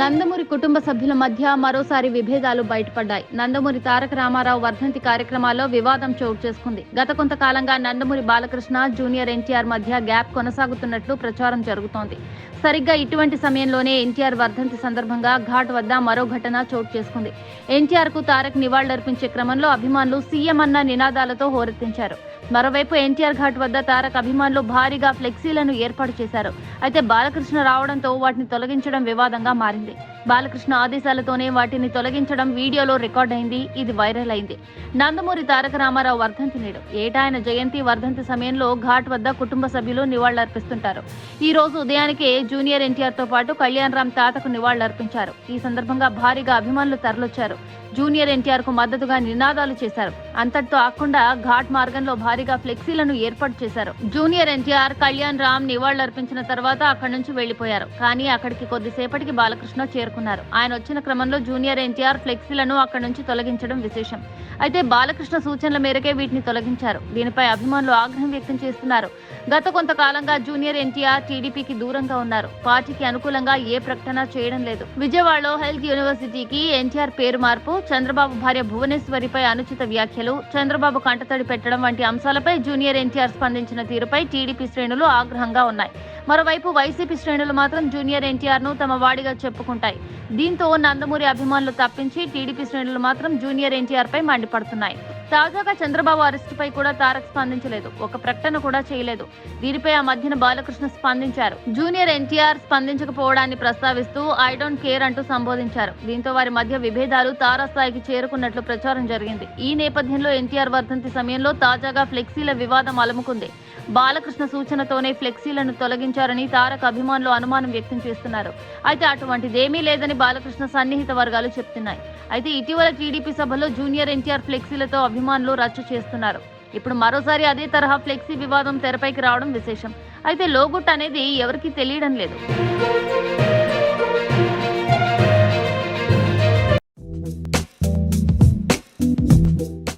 నందమూరి కుటుంబ సభ్యుల మధ్య మరోసారి విభేదాలు బయటపడ్డాయి. నందమూరి తారక రామారావు వర్ధంతి కార్యక్రమాల్లో వివాదం చోటు చేసుకుంది. గత కొంతకాలంగా నందమూరి బాలకృష్ణ, జూనియర్ ఎన్టీఆర్ మధ్య గ్యాప్ కొనసాగుతున్నట్లు ప్రచారం జరుగుతోంది. సరిగ్గా ఇటువంటి సమయంలోనే ఎన్టీఆర్ వర్ధంతి సందర్భంగా ఘాట్ వద్ద మరో ఘటన చోటు చేసుకుంది. ఎన్టీఆర్ కు తారక్ నివాళులర్పించే క్రమంలో అభిమానులు సీఎం అన్న నినాదాలతో హోరెత్తించారు. మరోవైపు ఎన్టీఆర్ ఘాట్ వద్ద తారక్ అభిమానులు భారీగా ఫ్లెక్సీలను ఏర్పాటు చేశారు. అయితే బాలకృష్ణ రావడంతో వాటిని తొలగించడం వివాదంగా మారింది. బాలకృష్ణ ఆదేశాలతోనే వాటిని తొలగించడం వీడియోలో రికార్డ్ అయింది. ఇది వైరల్ అయింది. నందమూరి తారక రామారావు వర్ధంతి నేడు. ఏటా ఆయన జయంతి, వర్ధంతి సమయంలో ఘాట్ వద్ద కుటుంబ సభ్యులు నివాళులర్పిస్తుంటారు. ఈ రోజు ఉదయానికే జూనియర్ ఎన్టీఆర్ తో పాటు కళ్యాణ్ రామ్ తాతకు నివాళులర్పించారు. ఈ సందర్భంగా భారీగా అభిమానులు తరలొచ్చారు. జూనియర్ ఎన్టీఆర్ కు మద్దతుగా నినాదాలు చేశారు. అంతటితో ఆకుండా ఘాట్ మార్గంలో భారీగా ఫ్లెక్సీలను ఏర్పాటు చేశారు. జూనియర్ ఎన్టీఆర్, కళ్యాణ్ రామ్ నివాళులర్పించిన తర్వాత అక్కడి నుంచి వెళ్లిపోయారు. కానీ అక్కడికి కొద్దిసేపటికి బాలకృష్ణ చేరుకున్నారు. ఆయన వచ్చిన క్రమంలో జూనియర్ ఎన్టీఆర్ ఫ్లెక్సీలను అక్కడి నుంచి తొలగించడం విశేషం. అయితే బాలకృష్ణ సూచనల మేరకే వీటిని తొలగించారు. దీనిపై అభిమానులు ఆగ్రహం వ్యక్తం చేస్తున్నారు. గత కొంతకాలంగా జూనియర్ ఎన్టీఆర్ టీడీపీకి దూరంగా ఉన్నారు. పార్టీకి అనుకూలంగా ఏ ప్రకటన చేయడం లేదు. విజయవాడలో హెల్త్ యూనివర్సిటీకి ఎన్టీఆర్ పేరు మార్పు, చంద్రబాబు భార్య భువనేశ్వరిపై అనుచిత వ్యాఖ్యలు, చంద్రబాబు కంటతడి పెట్టడం వంటి అంశాలపై జూనియర్ ఎన్టీఆర్ స్పందించిన తీరుపై టీడీపీ శ్రేణులు ఆగ్రహంగా ఉన్నాయి. మరోవైపు వైసీపీ శ్రేణులు మాత్రం జూనియర్ ఎన్టీఆర్ ను తమ వాడిగా చెప్పుకుంటాయి. దీంతో నందమూరి అభిమానులు తప్పించి టీడీపీ శ్రేణులు మాత్రం జూనియర్ ఎన్టీఆర్ పై మండిపడుతున్నాయి. తాజాగా చంద్రబాబు అరెస్టుపై కూడా తారక్ స్పందించలేదు. ఒక ప్రకటన కూడా చేయలేదు. దీనిపై ఆ మధ్యన బాలకృష్ణ స్పందించారు. జూనియర్ ఎన్టీఆర్ స్పందించకపోవడాన్ని ప్రస్తావిస్తూ ఐ డోంట్ కేర్ అంటూ సంబోధించారు. దీంతో వారి మధ్య విభేదాలు తారాస్థాయికి చేరుకున్నట్లు ప్రచారం జరిగింది. ఈ నేపథ్యంలో ఎన్టీఆర్ వర్ధంతి సమయంలో తాజాగా ఫ్లెక్సీల వివాదం అలముకుంది. బాలకృష్ణ సూచనతోనే ఫ్లెక్సీలను తొలగించారని తారక్ అభిమానులు అనుమానం వ్యక్తం చేస్తున్నారు. అయితే అటువంటిదేమీ లేదని బాలకృష్ణ సన్నిహిత వర్గాలు చెప్తున్నాయి. అయితే ఇటీవల టీడీపీ సభలో జూనియర్ ఎన్టీఆర్ ఫ్లెక్సీలతో అభిమానులు రచ్చ చేస్తున్నారు. ఇప్పుడు మరోసారి అదే తరహా ఫ్లెక్సీ వివాదం తెరపైకి రావడం విశేషం. అయితే లోగుట్ అనేది ఎవరికీ తెలియడం లేదు.